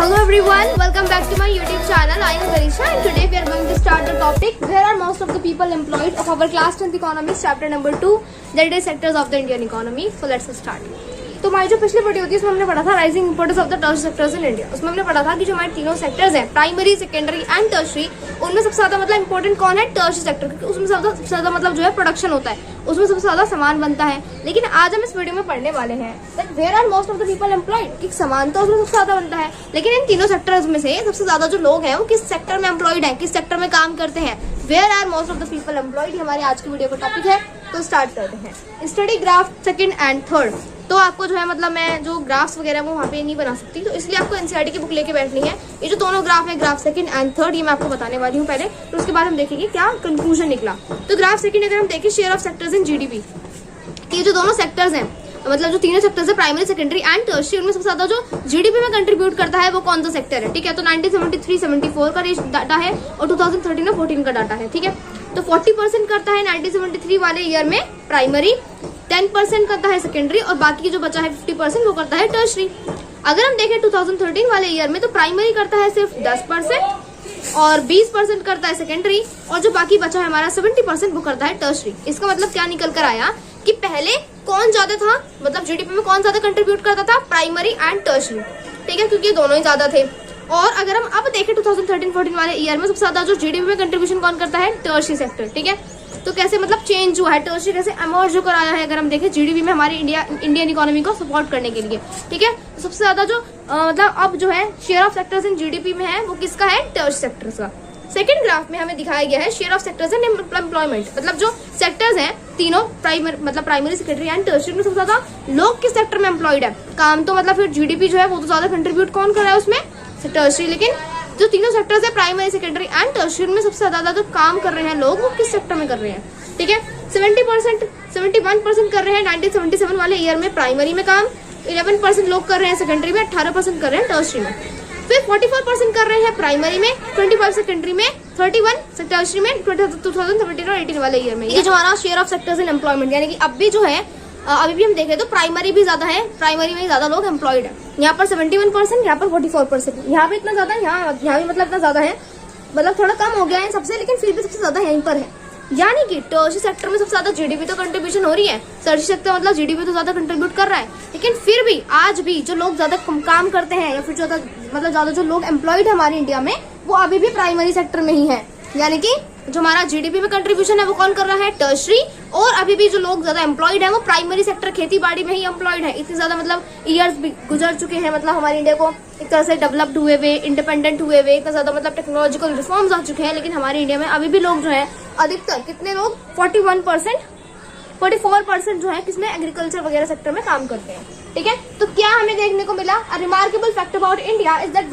Hello everyone, welcome back to my YouTube channel. I am Varisha and today we are going to start the topic where are most of the people employed of our class 10th economics chapter number 2, that is sectors of the Indian economy. So let's start. तो हमारी जो पिछली video होती है उसमें हमने पढ़ा था rising importance of the tertiary sectors in India. उसमें हमने पढ़ा था कि जो हमारे तीनों सेक्टर्स हैं प्राइमरी, सेकेंडरी एंड टर्शरी, उनमें सबसे ज्यादा मतलब इंपॉर्टेंट कौन है? टर्शरी सेक्टर, क्योंकि उसमें सबसे ज्यादा मतलब जो है प्रोडक्शन होता है, उसमें सबसे ज्यादा सामान बनता है। लेकिन आज हम इस वीडियो में पढ़ने वाले हैं that where are most of the people employed, कि सामान तो उसमें सबसे ज्यादा बनता है, लेकिन इन तीनों सेक्टर्स में से सबसे ज्यादा जो लोग हैं वो किस सेक्टर में एम्प्लॉयड है, किस सेक्टर में काम करते हैं। Where are most of the people employed हमारी आज की वीडियो का टॉपिक है। तो स्टार्ट करते हैं। Study graph second and third. तो आपको जो है मतलब मैं जो ग्राफ्स वगैरह वो वहाँ पे नहीं बना सकती, तो इसलिए आपको एनसीईआरटी की बुक लेके बैठनी है। ये जो दोनों ग्राफ है, ग्राफ सेकंड एंड थर्ड, ये मैं आपको बताने वाली हूँ पहले, तो उसके बाद हम देखेंगे क्या कंक्लूजन निकला। तो ग्राफ सेकंड अगर हम देखें share of sectors in GDP, ये जो दोनों सेक्टर्स हैं मतलब जो तीनों सेक्टर्स है प्राइमरी, सेकेंडरी एंड टर्शरी, उनमें सबसे ज्यादा जो जीडीपी में कंट्रीब्यूट करता है वो कौन सा सेक्टर है। ठीक है, तो 1973-74 का डाटा है और 2013 और 14 का डाटा है। ठीक है, तो 40% करता है 1973 वाले ईयर में प्राइमरी, 10% करता है सेकेंडरी और बाकी जो बचा है 50% वो करता है टर्शरी। अगर हम देखें 2013 वाले ईयर में तो प्राइमरी करता है सिर्फ 10% और 20% करता है सेकेंडरी और जो बाकी बचा है हमारा 70% वो करता है टर्शरी। इसका मतलब क्या निकल कर आया कि पहले कौन ज्यादा था, मतलब जीडीपी में कौन ज्यादा कंट्रीब्यूट करता था? Primary and tertiary. ठीक है, क्योंकि ये दोनों ही ज्यादा थे। और अगर हम अब देखें 2013-14 वाले ईयर में सबसे ज्यादा जो जीडीपी में कंट्रीब्यूशन कौन करता है? Tertiary sector. ठीक है, तो कैसे मतलब चेंज हुआ है, टर्शरी कैसे एमर्ज जो कराया है अगर हम देखें जीडीपी में हमारी इंडियन इकोनॉमी को सपोर्ट करने के लिए। ठीक है, तो सबसे ज्यादा जो मतलब अब जो है share of sectors in GDP में है वो किसका है? टर्शरी सेक्टर्स का। सेकंड ग्राफ में हमें दिखाया गया है share of sectors in employment, मतलब जो सेक्टर्स हैं तीनों प्राइमरी, सेकेंडरी एंड टर्शरी में सबसे ज्यादा लोग किस सेक्टर में एम्प्लॉयड है। काम तो मतलब फिर जीडीपी जो है वो तो ज्यादा कंट्रीब्यूट कौन कर रहा है उसमें? टर्शरी। लेकिन जो तीनों सेक्टर्स है प्राइमरी, सेकेंडरी एंड टर्शरी में सबसे ज्यादा जो काम कर रहे हैं लोग वो किस सेक्टर में कर रहे हैं? ठीक है, 71% कर रहे हैं 1977 वाले ईयर में प्राइमरी में काम, 11% लोग कर रहे हैं सेकेंडरी में, 18% कर रहे हैं टर्शरी में, फिर 44% कर रहे हैं प्राइमरी में, 25 सेकेंडरी में, 31 टर्शरी में 2017 और 18 वाले ईयर में। ये जो हमारा share of sectors in employment, यानी कि अब भी जो है अभी भी हम देखें तो प्राइमरी भी ज्यादा है, प्राइमरी में ज्यादा लोग एम्प्लॉयड है। यहाँ पर 71%, यहाँ पर 44%, यहाँ पे इतना ज्यादा है, यहाँ भी मतलब इतना ज्यादा है, मतलब थोड़ा कम हो गया है सबसे, लेकिन फिर भी सबसे ज्यादा यहीं पर है। यानी कि टर्शरी सेक्टर में सबसे ज्यादा जीडीपी तो कंट्रीब्यूशन हो रही है, टर्शरी सेक्टर मतलब जीडीपी तो ज्यादा कंट्रीब्यूट कर रहा है, लेकिन फिर भी आज भी जो लोग ज्यादा काम करते हैं या फिर ज्यादा जो लोग एम्प्लॉयड है हमारे इंडिया में वो अभी भी प्राइमरी सेक्टर में ही है। यानी कि जो हमारा जीडीपी में कंट्रीब्यूशन है वो कौन कर रहा है? टर्शरी। और अभी भी जो लोग ज्यादा एम्प्लॉयड है वो प्राइमरी सेक्टर, खेती बाड़ी में ही एम्प्लॉयड है। इतनी ज्यादा मतलब ईयर्स गुजर चुके हैं, मतलब हमारे इंडिया को एक तरह से डेवलप्ड हुए हुए, इंडिपेंडेंट हुए हुए, इतना ज्यादा मतलब टेक्नोलॉजिकल रिफॉर्म्स आ चुके हैं, लेकिन हमारे इंडिया में अभी भी लोग जो है अधिकतर कितने लोग 44% जो है किसमें? एग्रीकल्चर वगैरह सेक्टर में काम करते हैं। ठीक है, तो क्या हमें देखने को मिला? A remarkable fact about India is that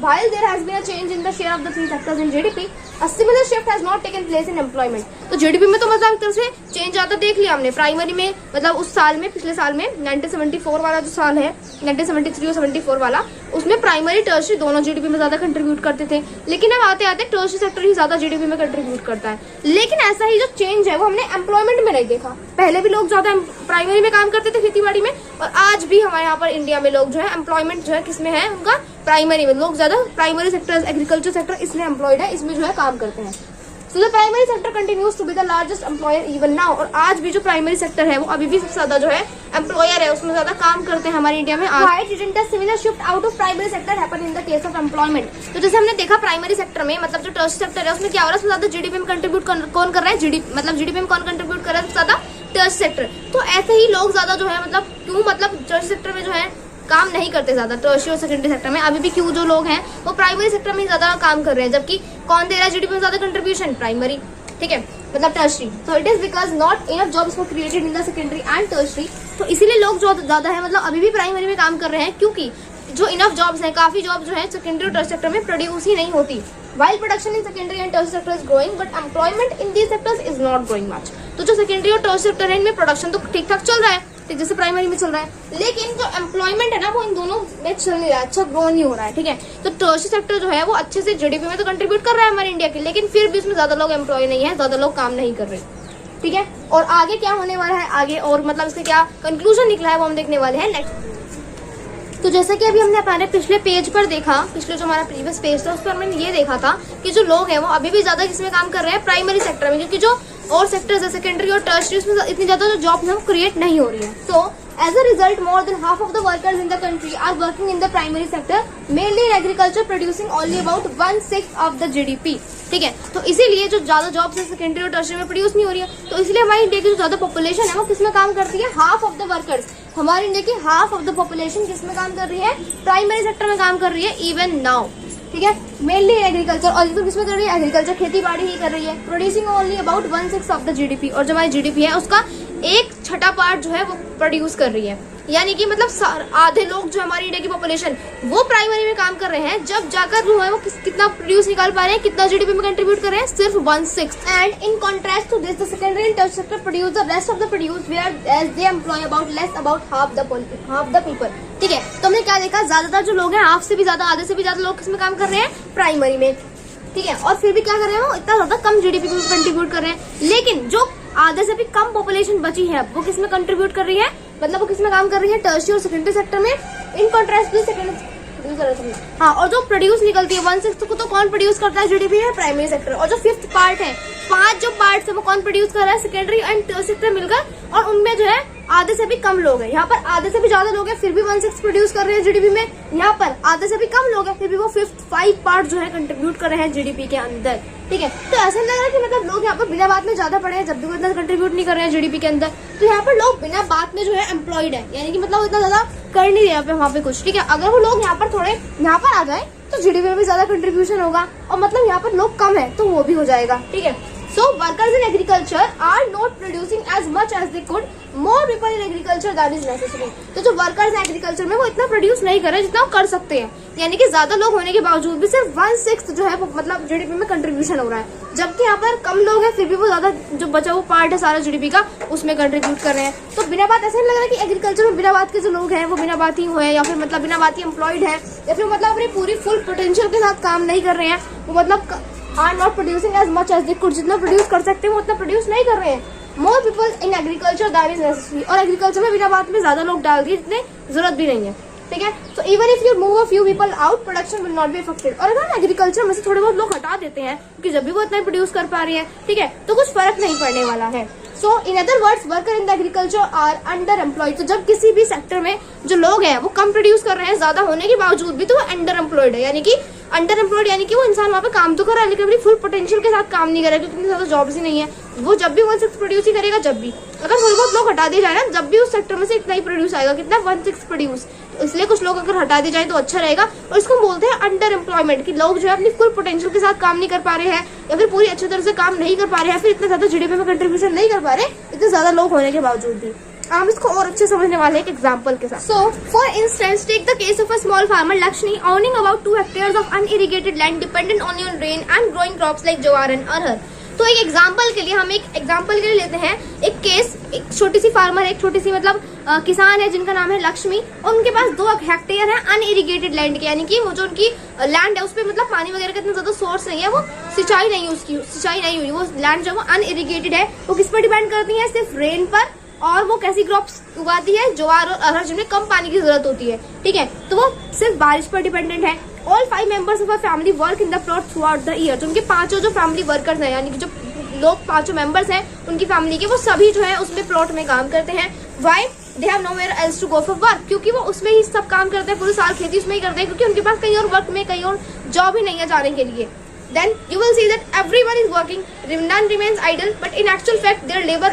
while there has been a change in the share of the three sectors in GDP, a similar shift has not taken place in employment. तो GDP में तो मतलब एक तरह से change आता देख लिया हमने। प्राइमरी में मतलब उस साल में, पिछले साल में 1974 वाला जो साल है, 1973 और 74 वाला, उसमें प्राइमरी टर्शरी दोनों जीडीपी में ज्यादा कंट्रीब्यूट करते थे, लेकिन अब आते आते टर्शरी सेक्टर ही ज्यादा जीडीपी में कंट्रीब्यूट करता है। लेकिन ऐसा ही जो चेंज है वो हमने एम्प्लॉयमेंट में नहीं देखा। पहले भी लोग ज्यादा प्राइमरी में काम करते थे खेती बाड़ी में, और आज भी हमारे यहाँ पर इंडिया में लोग जो है एम्प्लॉयमेंट जो है किसमें है उनका? प्राइमरी में। लोग ज्यादा प्राइमरी सेक्टर, एग्रीकल्चर सेक्टर इसमें एम्प्लॉयड है, इसमें जो है काम करते हैं। So the primary sector continues to be the largest employer even now. और आज भी जो प्राइमरी सेक्टर है वो अभी भी सबसे ज्यादा जो है एम्प्लॉयर है, उसमें ज्यादा काम करते हैं हमारे इंडिया में। Why didn't a similar shift out of primary sector happen in the case of employment? तो जैसे हमने देखा प्राइमरी सेक्टर में मतलब जो टर्शरी सेक्टर है उसमें क्या हो रहा है? सबसे ज्यादा जीडीपी में कंट्रीब्यूट कौन कर रहा है? जीडीपी में कौन कंट्रीब्यूट कर रहा है सबसे ज्यादा? Tertiary sector. तो ऐसे ही लोग ज्यादा जो है मतलब क्यों मतलब टर्शरी सेक्टर में जो है काम नहीं करते ज्यादा, टर्शरी और सेकेंडरी सेक्टर में अभी भी क्यों जो लोग हैं वो प्राइमरी सेक्टर में ज्यादा काम कर रहे हैं, जबकि कौन दे रहा है जीडीपी में ज्यादा कंट्रीब्यूशन? प्राइमरी। ठीक है, मतलब टर्शरी। तो it is because not enough jobs were created in the secondary and tertiary. तो इसीलिए लोग जो ज्यादा है मतलब अभी भी प्राइमरी में काम कर रहे हैं, क्योंकि जो इनफ जॉब्स हैं, काफी जॉब जो है सेकेंडरी और टर्शरी सेक्टर में प्रोड्यूस ही नहीं होती। While production in secondary and tertiary sector is growing, but employment in these sectors is not growing much. तो जो सेकेंडरी और टर्शरी सेक्टर है इनमें प्रोडक्शन तो ठीक ठाक चल रहा है, ठीक जैसे प्राइमरी में चल रहा है, लेकिन जो एम्प्लॉयमेंट है ना वो इन दोनों में चल नहीं रहा है, अच्छा ग्रो नहीं हो रहा है। ठीक है, तो टर्शरी सेक्टर जो है वो अच्छे से जीडीपी में तो कंट्रीब्यूट कर रहा है हमारे इंडिया के, लेकिन फिर भी उसमें ज्यादा लोग एम्प्लॉय नहीं है, ज्यादा लोग काम नहीं कर रहे। ठीक है, और आगे क्या होने वाला है आगे, और मतलब इसका क्या कंक्लूजन निकला है वो हम देखने वाले हैं नेक्स्ट। तो जैसा कि अभी हमने हमारे पिछले पेज पर देखा, पिछले जो हमारा प्रीवियस पेज था उस पर हमने ये देखा था कि जो लोग हैं वो अभी भी ज्यादा किसमें काम कर रहे हैं, प्राइमरी सेक्टर में, क्योंकि जो और सेक्टर्स है सेकेंडरी और टर्शरी उसमें इतनी ज्यादा जो जॉब है वो क्रिएट नहीं हो रही है। सो as a result, more than half of the workers in the country are working in the primary sector, mainly in agriculture, producing only about 1/6 of the GDP. ठीक है, तो इसीलिए जो ज्यादा जॉब्स है सेकेंडरी और टर्शरी में प्रोड्यूस नहीं हो रही है, तो इसलिए हमारी इंडिया की जो ज्यादा पॉपुलेशन है वो किसमें काम करती है, हाफ ऑफ द वर्कर्स। हमारी इंडिया की हाफ ऑफ द पॉपुलेशन किसमें काम कर रही है, प्राइमरी सेक्टर में काम कर रही है इवन नाउ। ठीक है, मेनली एग्रीकल्चर, और ये तो किसमें कर रही है, एग्रीकल्चर, खेती बाड़ी ही कर रही है, producing only about 1/6 of the GDP। और जो हमारी GDP है उसका 1/6 पार्ट जो है वो प्रोड्यूस कर रही है, यानी कि मतलब आधे लोग जो हमारी इंडिया की पॉपुलेशन वो प्राइमरी में काम कर रहे हैं, जब जाकर जो है वो कितना प्रोड्यूस निकाल पा रहे हैं, कितना GDP में कंट्रीब्यूट कर रहे हैं, सिर्फ 1/6। And in contrast to this the secondary and tertiary sector produce the rest of the produce whereas they employ about half the people. ठीक है, तो हमने क्या देखा, ज्यादातर जो लोग हैं हाफ से भी ज्यादा, आधे से भी ज्यादा लोग किसमें काम कर रहे हैं, प्राइमरी में। ठीक है, और फिर भी क्या कर रहे हैं, वो इतना ज्यादा कम GDP में कंट्रीब्यूट कर रहे हैं। लेकिन जो आधे से भी कम पॉपुलेशन बची है वो किसमें कंट्रीब्यूट कर रही है, मतलब वो किसमें काम कर रही है, टर्शरी और सेकेंडरी सेक्टर में। इन कॉन्ट्रास्ट टू सेकेंडरी, हाँ, और जो प्रोड्यूस निकलती है 1/6 को तो कौन प्रोड्यूस करता है GDP में, प्राइमरी सेक्टर। और जो 5th पार्ट है, 5 जो पार्ट है वो कौन प्रोड्यूस कर रहा है, सेकेंडरी एंड टर्शरी सेक्टर मिलकर, और उनमें जो है आधे से भी कम लोग हैं। यहाँ पर आधे से भी ज्यादा लोग हैं फिर भी 1/6 प्रोड्यूस कर रहे हैं GDP में, यहाँ पर आधे से भी कम लोग हैं फिर भी वो 5th पार्ट जो है कंट्रीब्यूट कर रहे हैं GDP के अंदर। ठीक है, तो ऐसा लग रहा है कि मतलब लोग यहाँ पर बिना बात में ज्यादा पड़े हैं, जब भी वो इतना कंट्रीब्यूट नहीं कर रहे हैं GDP के अंदर। तो यहाँ पर लोग बिना बात में जो है एम्प्लॉयड है, यानी कि मतलब इतना ज्यादा कर नहीं रहे वहाँ पे कुछ। ठीक है, अगर वो लोग यहाँ पर थोड़े यहाँ पर आ जाए तो GDP में भी ज्यादा कंट्रीब्यूशन होगा, और मतलब यहाँ पर लोग कम है तो वो भी हो जाएगा। ठीक है, so workers in agriculture are not producing as much as they could, more people in agriculture than is necessary। तो जो वर्कर्स हैं एग्रीकल्चर में वो इतना प्रोड्यूस नहीं कर रहे जितना वो कर सकते हैं, यानी कि ज्यादा लोग होने के बावजूद भी सिर्फ 1/6 जो है वो मतलब GDP में कंट्रीब्यूशन हो रहा है, जबकि यहाँ पर कम लोग हैं फिर भी वो ज्यादा जो बचा हुआ पार्ट है सारा GDP का उसमें कंट्रीब्यूट कर रहे हैं। तो बिना बात ऐसा नहीं लग रहा कि एग्रीकल्चर में बिना बात के जो लोग हैं वो बिना बात ही हुए हैं, या फिर मतलब बिना बात ही एम्प्लॉयड है, या फिर मतलब अपनी पूरी फुल पोटेंशियल के साथ काम नहीं कर रहे हैं, वो मतलब are not producing as much as they could, जितना प्रोड्यूस कर सकते हैं वो उतना प्रोड्यूस नहीं कर रहे हैं। More people in agriculture that is necessary, और एग्रीकल्चर में बिना बात में ज्यादा लोग डाल दिए जितने जरूरत भी नहीं है। ठीक है, तो even if you move a few people out, production will not be affected. और अगर एग्रीकल्चर में से थोड़े बहुत लोग हटा देते हैं क्योंकि जब भी वो इतना प्रोड्यूस कर पा रही है, ठीक है, तो कुछ फर्क नहीं पड़ने वाला है। So in other words, worker in the agriculture are underemployed. तो जब किसी भी सेक्टर में जो लोग हैं वो कम प्रोड्यूस कर रहे हैं ज्यादा होने के बावजूद भी, तो वो अंडर एम्प्लॉयड है, यानी कि अंडर एम्प्लॉयड यानी कि वो इंसान वहाँ पे काम तो कर रहा है लेकिन अपनी फुल पोटेंशियल के साथ काम नहीं कर रहा है, क्योंकि इतनी ज्यादा जॉब्स ही नहीं है। वो जब भी 1/6 प्रोड्यूस ही करेगा, जब भी अगर थोड़ी बहुत लोग हटा दिए जाए ना, जब भी उस सेक्टर में से इतना ही प्रोड्यूस आएगा, कितना 1/6 प्रोड्यूस। तो इसलिए कुछ लोग अगर हटा दिए जाए तो अच्छा रहेगा। और इसको बोलते हैं अंडर एम्प्लॉयमेंट, कि लोग जो है अपनी फुल पोटेंशियल के साथ काम नहीं कर पा रहे हैं, या फिर पूरी अच्छी तरह से काम नहीं कर पा रहे हैं, फिर इतना ज्यादा GDP में कंट्रीब्यूशन नहीं कर पा रहे इतने ज्यादा लोग होने के बावजूद भी। हम इसको और अच्छे समझने वाले एक एग्जांपल के साथ। So for instance, take the case of a small farmer Lakshmi owning about 2 hectares of unirrigated land dependent only on rain and growing crops like jowar and अरहर। तो एक एग्जांपल के लिए हम एक एग्जांपल के लिए लेते हैं एक केस, एक छोटी सी फार्मर, एक छोटी सी मतलब किसान है जिनका नाम है लक्ष्मी, और उनके पास 2 हेक्टेयर है अनइरिगेटेड लैंड के, यानी कि वो जो उनकी लैंड है उसपे मतलब पानी वगैरह का इतना ज्यादा सोर्स नहीं है, वो सिंचाई नहीं है, उसकी सिंचाई नहीं हुई, वो लैंड जो है वो अनइरिगेटेड है। वो किस पर डिपेंड करती है, सिर्फ रेन पर। और वो कैसी क्रॉप्स उगाती है, ज्वार और अरहर, जिनमें कम पानी की जरूरत होती है। ठीक है, तो वो सिर्फ बारिश पर डिपेंडेंट है। All 5 members of a family work in the plot through out the year. जो उनके 5 जो फैमिली वर्कर्स हैं, यानी कि जो लोग 5 मेंबर्स हैं उनकी फैमिली के, वो सभी जो है उसमें प्लॉट में काम करते हैं। Why they have nowhere else to go for work, क्योंकि वो उसमें ही सब काम करते हैं, पूरे साल खेती उसमें ही करते हैं, क्योंकि उनके पास कहीं और वर्क में कहीं और जॉब ही नहीं है जाने के लिए। Then you will see that everyone is working, none remains idle, but in actual fact their labor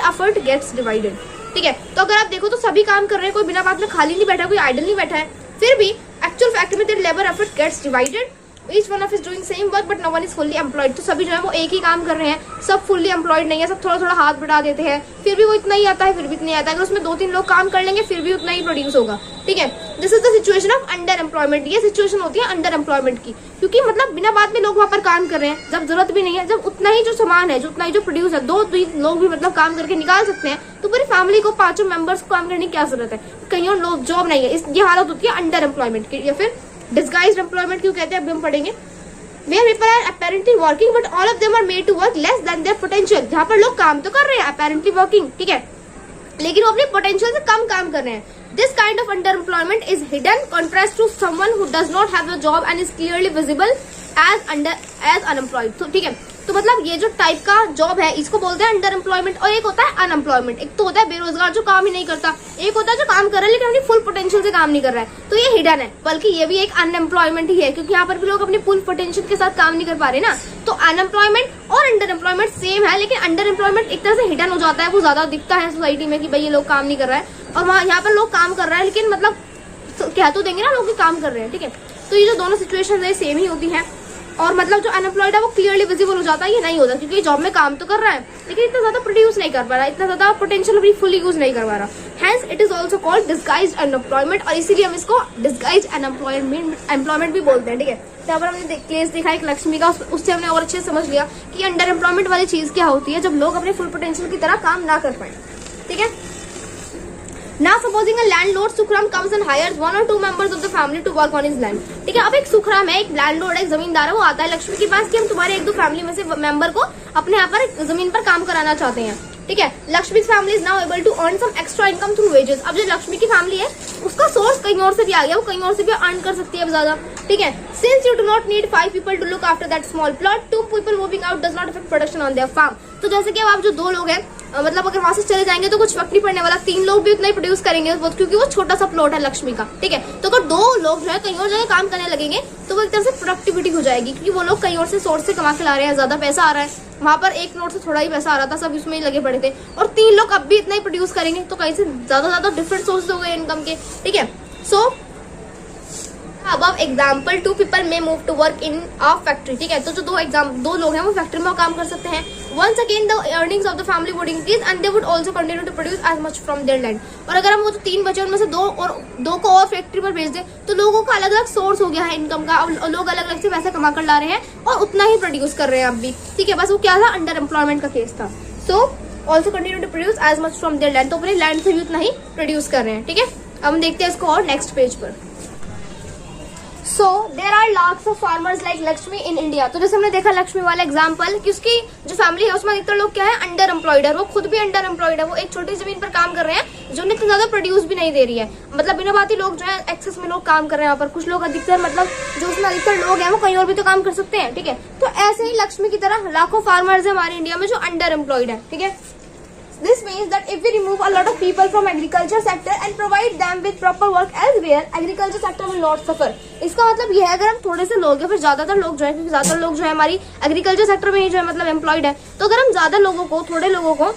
effort gets divided। ठीक है, तो अगर आप देखो तो सभी काम कर रहे हैं, कोई बिना बात में खाली नहीं बैठा, कोई आइडल नहीं बैठा है, फिर भी एक्चुअल फैक्ट में their labor effort gets divided। Each one of us doing same work but no one is fully employed। तो सभी जो है वो एक ही काम कर रहे हैं, सब फुल्ली एम्प्लॉयड नहीं है, सब थोड़ा थोड़ा हाथ बढ़ा देते हैं, फिर भी वो इतना ही आता है, फिर भी इतना ही आता है। अगर उसमें 2-3 लोग काम कर लेंगे फिर भी उतना ही प्रोड्यूस होगा। ठीक है, this is the situation of under employment. ये सिचुएशन होती है अंडर एम्प्लॉयमेंट की, क्योंकि मतलब बिना बात में लोग वहाँ पर काम कर रहे हैं, जब जरूरत भी नहीं है, जब उतना ही जो सामान है, जो उतना ही जो प्रोड्यूस है, 2-3 लोग भी मतलब काम करके निकाल सकते हैं, तो पूरी फैमिली को 5 मेंबर्स को काम करने की क्या जरूरत है, कहीं और लोग जॉब नहीं है। ये हालत होती है अंडर एम्प्लॉयमेंट की, या फिर डिस्गाइज्ड एम्प्लॉयमेंट क्यों कहते हैं अभी हम पढ़ेंगे। Where people are apparently working but all of them are made to work less than their potential। जहाँ पर लोग काम तो कर रहे हैं apparently working, ठीक है, लेकिन वो अपने पोटेंशियल से कम काम कर रहे हैं। This kind of underemployment is hidden contrast to someone who does not have a job and is clearly visible as unemployed. तो ठीक है, तो मतलब ये जो टाइप का जॉब है इसको बोलते हैं अंडर एम्प्लॉयमेंट, और एक होता है अनएम्प्लॉयमेंट। एक तो होता है बेरोजगार जो काम ही नहीं करता, एक होता है जो काम कर रहा है लेकिन अपनी फुल पोटेंशियल से काम नहीं कर रहा है, तो ये हिडन है। बल्कि ये भी एक अनएम्प्लॉयमेंट ही है, क्योंकि यहाँ पर भी लोग अपनी फुल पोटेंशियल के साथ काम नहीं कर पा रहे ना। तो अनएम्प्लॉयमेंट और अंडर एम्प्लॉयमेंट सेम है, लेकिन अंडर एम्प्लॉयमेंट एक तरह से हिडन हो जाता है, वो ज्यादा दिखता है सोसाइटी में कि भाई ये लोग काम नहीं कर रहा है, और वहाँ यहाँ पर लोग काम कर रहा है लेकिन मतलब कह तो देंगे ना लोग कि काम कर रहे हैं। ठीक है, तो ये जो दोनों सिचुएशन है सेम ही होती है, और मतलब जो अनएम्प्लॉयड है वो क्लियरली विजिबल हो जाता है, ये नहीं होता क्योंकि जॉब में काम तो कर रहा है लेकिन इतना ज्यादा प्रोड्यूस नहीं कर पा रहा, इतना ज्यादा पोटेंशियल भी फुली यूज नहीं कर पा रहा। Hence it is also called disguised unemployment, और इसीलिए हम इसको डिस्गाइज्ड अनएम्प्लॉयमेंट भी बोलते हैं। ठीक है, तो यहाँ पर हमने केस देखा एक लक्ष्मी का, उससे हमने और अच्छे से समझ लिया कि अंडर एम्प्लॉयमेंट वाली चीज क्या होती है, जब लोग अपने फुल पोटेंशियल की तरह काम ना कर पाए। ठीक है, Now supposing a landlord Sukram comes and hires 1 or 2 members of the family to work on his land. ठीक है, अब एक सुखराम है, एक लैंडलॉर्ड है, एक जमींदार है, वो आता है लक्ष्मी के पास कि हम तुम्हारे 1-2 फैमिली में से मेंबर को अपने यहाँ पर जमीन पर काम कराना चाहते हैं। ठीक है, Lakshmi family is now able to earn some extra income through wages. अब जो लक्ष्मी की फैमिली है उसका सोर्स कहीं और से भी आ गया, वो कहीं और से भी अर्न कर सकती है अब ज्यादा। ठीक है, since you do not need 5 people to look after that small plot, 2 people moving out does not affect production on their farm. तो जैसे कि अब आप जो 2 लोग हैं, मतलब अगर वहां से चले जाएंगे तो कुछ फर्क नहीं पड़ने वाला, 3 लोग भी उतना ही प्रोड्यूस करेंगे क्योंकि वो छोटा सा प्लॉट है लक्ष्मी का। ठीक है, तो अगर 2 लोग जो है कहीं और जगह काम करने लगेंगे तो वो एक तरह से प्रोडक्टिविटी हो जाएगी, क्योंकि वो लोग कहीं और से सोर्स से कमा के ला रहे हैं, ज्यादा पैसा आ रहा है। वहां पर एक नोट से थोड़ा ही पैसा आ रहा था, सब इसमें ही लगे पड़े थे, और 3 लोग अब भी इतना ही प्रोड्यूस करेंगे तो कहीं से ज्यादा डिफरेंट सोर्स हो गए इनकम के। ठीक है, सो above example 2 people may move to work in a factory. ठीक है, तो जो 2 लोग हैं वो फैक्ट्री में काम कर सकते हैं। Once again the earnings of the family would increase and they would also continue to produce as much from their land. और अगर हम वो जो 3 बचे उनमें से 2 को और फैक्ट्री पर भेज दें तो लोगों का अलग अलग सोर्स हो गया है इनकम का, और लोग अलग अलग से पैसा कमा कर ला रहे हैं और उतना ही प्रोड्यूस कर रहे हैं अब भी। ठीक है, बस वो क्या था, अंडर एम्प्लॉयमेंट का केस था। So also continue to produce as much from their land, तो अपने लैंड से भी उतना ही प्रोड्यूस कर रहे हैं। ठीक है, अब हम देखते हैं इसको और नेक्स्ट पेज पर। So there are lakhs of farmers like Lakshmi in India. तो जैसे हमने देखा लक्ष्मी वाला एग्जाम्पल कि उसकी जो फैमिली है उसमें अधिकतर लोग क्या है, अंडर एम्प्लॉयड है, वो खुद भी अंडर एम्प्लॉयड है, वो एक छोटी जमीन पर काम कर रहे हैं जो इतना ज्यादा प्रोड्यूस भी नहीं दे रही है, मतलब बिना बात ही लोग जो है एक्सेस में लोग काम कर रहे हैं यहाँ पर। कुछ लोग अधिकतर मतलब जो उसमें अधिकतर लोग हैं वो कहीं और भी तो काम कर सकते हैं। ठीक है, तो ऐसे ही लक्ष्मी की तरह लाखों फार्मर्स है हमारे इंडिया में जो अंडर एम्प्लॉयड है। ठीक है, This means that if we remove a lot of people from agriculture sector and provide them with proper work elsewhere, agriculture sector will not suffer. इसका मतलब ये है अगर हम थोड़े से लोग हैं, फिर ज्यादातर लोग जो है, क्योंकि ज्यादातर लोग जो है हमारी एग्रीकल्चर सेक्टर में ही जो है मतलब एम्प्लॉयड है, तो अगर हम ज्यादा लोगों को, थोड़े लोगों को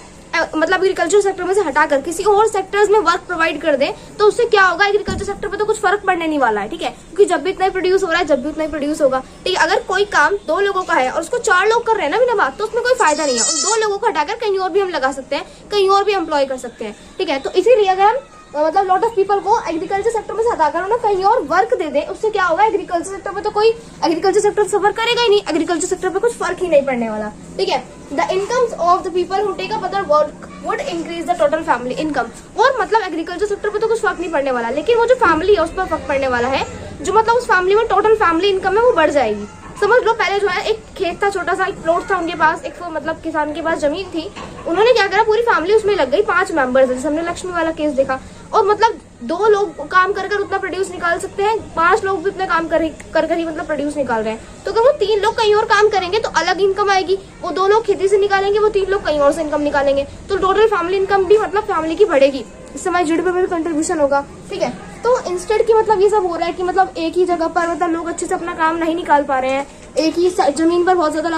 मतलब एग्रीकल्चर सेक्टर में से हटाकर किसी और सेक्टर्स में वर्क प्रोवाइड कर दें तो उससे क्या होगा, एग्रीकल्चर सेक्टर पे तो कुछ फर्क पड़ने नहीं वाला है। ठीक है, क्योंकि जब भी इतना ही प्रोड्यूस हो रहा है, जब भी उतना ही प्रोड्यूस होगा। ठीक है, अगर कोई काम 2 लोगों का है और उसको 4 लोग कर रहे हैं ना बिना बात, तो उसमें कोई फायदा नहीं है। उन 2 लोगों को हटाकर कहीं और भी हम लगा सकते हैं, कहीं और भी एम्प्लॉय कर सकते हैं। ठीक है, तो इसीलिए अगर हम मतलब लॉट ऑफ पीपल को एग्रीकल्चर सेक्टर में से हटाकर उन्हें कहीं और वर्क दे दें, उससे क्या होगा, एग्रीकल्चर सेक्टर में तो कोई एग्रीकल्चर सेक्टर सफर करेगा ही नहीं, एग्रीकल्चर सेक्टर पे कुछ फर्क ही नहीं पड़ने वाला। ठीक है, the incomes of the people who take up other work would increase the total family income. और मतलब एग्रीकल्चर सेक्टर पे तो कुछ फर्क नहीं पड़ने वाला, लेकिन वो जो फैमिली है उस पर फर्क पड़ने वाला है, जो मतलब उस फैमिली में टोटल फैमिली इनकम है वो बढ़ जाएगी। समझ लो, पहले जो है एक खेत था, छोटा सा एक प्लॉट था उनके पास, एक मतलब किसान के पास जमीन थी, उन्होंने क्या करा, पूरी फैमिली उसमें लग गई, 5 मेंबर्स, जैसे हमने लक्ष्मी वाला केस देखा, और मतलब 2 लोग काम कर उतना प्रोड्यूस निकाल सकते हैं, 5 लोग भी उतना काम कर ही मतलब प्रोड्यूस निकाल रहे हैं। तो अगर वो 3 लोग कहीं और काम करेंगे तो अलग इनकम आएगी, वो 2 लोग खेती से निकालेंगे, वो 3 लोग कहीं और से इनकम निकालेंगे, तो टोटल फैमिली इनकम भी मतलब फैमिली की बढ़ेगी, इससे हमारे जीडीपी में भी कंट्रीब्यूशन होगा। ठीक है, तो इंस्टेड की मतलब ये सब हो रहा है कि मतलब एक ही जगह पर मतलब लोग अच्छे से अपना काम नहीं निकाल पा रहे हैं, एक ही जमीन पर बहुत ज्यादा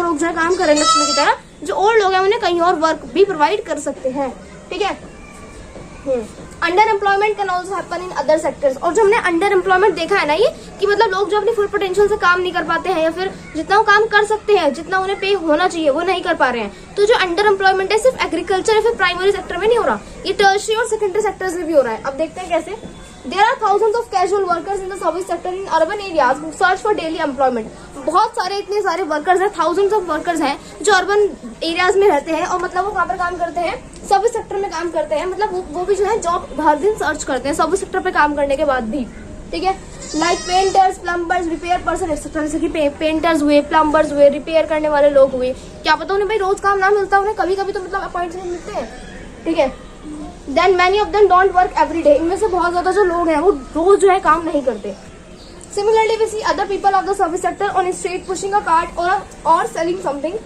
लोग जो है काम कर रहे हैं लक्ष्मी की तरह, जो और लोग हैं उन्हें कहीं और वर्क भी प्रोवाइड कर सकते हैं। ठीक है, under employment can also happen in other sectors. और जो हमने अंडर एम्प्लॉयमेंट देखा है ना, ये कि मतलब लोग जो अपनी फुल पोटेंशियल से काम नहीं कर पाते हैं, या फिर जितना वो काम कर सकते हैं, जितना उन्हें पे होना चाहिए वो नहीं कर पा रहे हैं। तो जो अंडर एम्प्लॉयमेंट है सिर्फ एग्रीकल्चर या फिर प्राइमरी सेक्टर में नहीं हो रहा, ये टर्शियरी और सेकेंडरी सेक्टर्स में भी हो रहा है। अब देखते हैं कैसे। There are thousands of casual workers in the service sector in urban areas who search for daily employment. बहुत सारे इतने सारे वर्कर्स हैं, thousands of workers हैं जो अर्बन एरियाज में रहते हैं और मतलब वो कहाँ पर काम करते हैं, सर्विस सेक्टर में काम करते हैं। मतलब वो भी जो है जॉब हर दिन सर्च करते हैं सर्विस सेक्टर पे काम करने के बाद भी। ठीक है, like painters, plumbers, repair person etcetera. जैसे कि पेंटर्स हुए, प्लम्बर्स हुए, रिपेयर करने वाले लोग हुए, क्या पता उन्हें भाई रोज काम ना मिलता, उन्हें कभी कभी तो मतलब अपॉइंटमेंट मिलते हैं। ठीक है, then many of them don't work every day, इनमें से बहुत ज्यादा जो लोग हैं वो रोज जो है काम नहीं करते. Similarly, we see other people of the service sector on a street pushing a cart or selling something.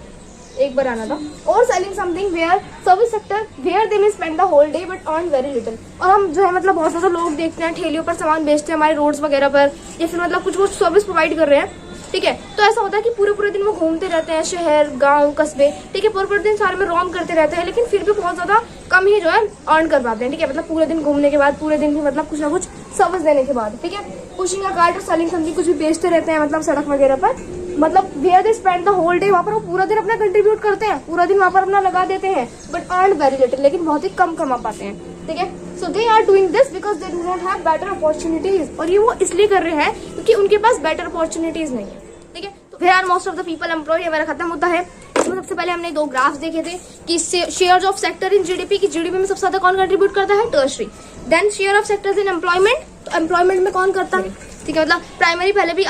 एक बार आना था. Or selling something where service sector where they may spend the whole day but earn very little. और हम जो है मतलब बहुत ज्यादा लोग देखते हैं ठेलियों पर सामान बेचते हैं हमारे रोड्स वगैरह पर, या फिर मतलब कुछ वो सर्विस प्रोवाइड कर रहे हैं. ठीक है, तो ऐसा होता है कि पूरे दिन वो घूमते रहते हैं शहर गांव कस्बे. ठीक है, पूरे दिन सारे में रोम करते रहते हैं, लेकिन फिर भी बहुत ज्यादा कम ही जो है अर्न कर पाते हैं. ठीक है, मतलब पूरे दिन घूमने के बाद, पूरे दिन भी मतलब कुछ ना कुछ सर्विस देने के बाद. ठीक है, पुशिंग अ कार्ट और सेलिंग समथिंग कुछ भी बेचते रहते हैं मतलब सड़क वगैरह पर. मतलब where they spend the whole day, वहाँ पर वो पूरा दिन अपना कंट्रीब्यूट करते हैं, पूरा दिन वहाँ पर अपना लगा देते हैं, बट अर्न वेरी लिटिल, लेकिन बहुत ही कम कमा पाते हैं. ठीक है, so they are doing this because they do not have better opportunities. और ये वो इसलिए कर रहे हैं क्योंकि उनके पास बेटर अपॉर्चुनिटीज नहीं है. ठीक है, तो where are most of the people employed, हमारा खत्म होता है. इसमें सबसे पहले हमने दो ग्राफ देखे थे कि share of sector in GDP, की जीडीपी में सबसे ज्यादा कौन कंट्रीब्यूट करता है, tertiary. Then share of sectors in employment, तो एम्प्लॉयमेंट में कौन करता है. ठीक है, मतलब प्राइमरी पहले भी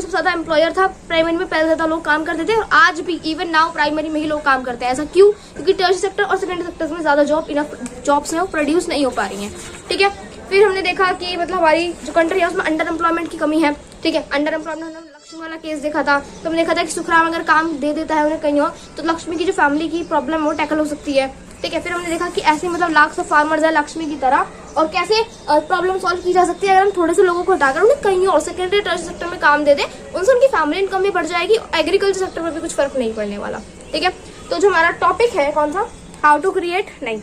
सबसे ज्यादा एम्प्लॉयर था, प्राइमरी में पहले ज्यादा लोग काम करते थे, और आज भी इवन नाउ प्राइमरी में ही लोग काम करते हैं. ऐसा क्यों, क्योंकि टर्शरी सेक्टर और सेकेंडरी सेक्टर्स में ज्यादा जॉब्स हैं वो प्रोड्यूस नहीं हो पा रही हैं. ठीक है, फिर हमने देखा कि मतलब हमारी जो कंट्री है उसमें अंडर एम्प्लॉयमेंट की कमी है. ठीक है, अंडर एम्प्लॉयमेंट हमने लक्ष्मी वाला केस देखा था, तो हमने देखा था कि सुखराम अगर काम दे देता है उन्हें कहीं और, तो लक्ष्मी की जो फैमिली की प्रॉब्लम है वो टैकल हो सकती है. ठीक है, फिर हमने देखा कि ऐसे मतलब लाख से फार्मर्स है लक्ष्मी की तरह, और कैसे प्रॉब्लम सॉल्व की जा सकती है अगर हम थोड़े से लोगों को हटाकर उन्हें कहीं और सेकेंडरी टर्शरी सेक्टर में काम दे दें. उनसे उनकी फैमिली इनकम भी बढ़ जाएगी, एग्रीकल्चर सेक्टर में भी कुछ फर्क नहीं पड़ने वाला. ठीक है, तो जो हमारा टॉपिक है कौन सा, हाउ टू क्रिएट, नहीं,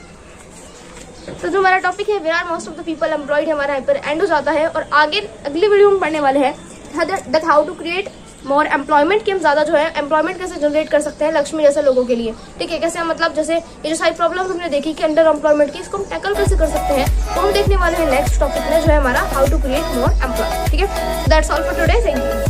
तो जो हमारा टॉपिक है where are most of the people employed, हमारा यहाँ पर एंड हो जाता है. और आगे अगली वीडियो में पढ़ने वाले हैं that how to create more employment, कि हम ज्यादा जो है एम्प्लॉयमेंट कैसे जनरेट कर सकते हैं लक्ष्मी जैसे लोगों के लिए. ठीक है, कैसे हम मतलब जैसे ये जो सारी प्रॉब्लम हमने देखी कि अंडर एम्प्लॉयमेंट की, इसको हम टैकल कैसे कर सकते हैं, तो हम देखने वाले हैं नेक्स्ट टॉपिक में जो है हमारा how to create more employ. ठीक है, that's all for today, thank you.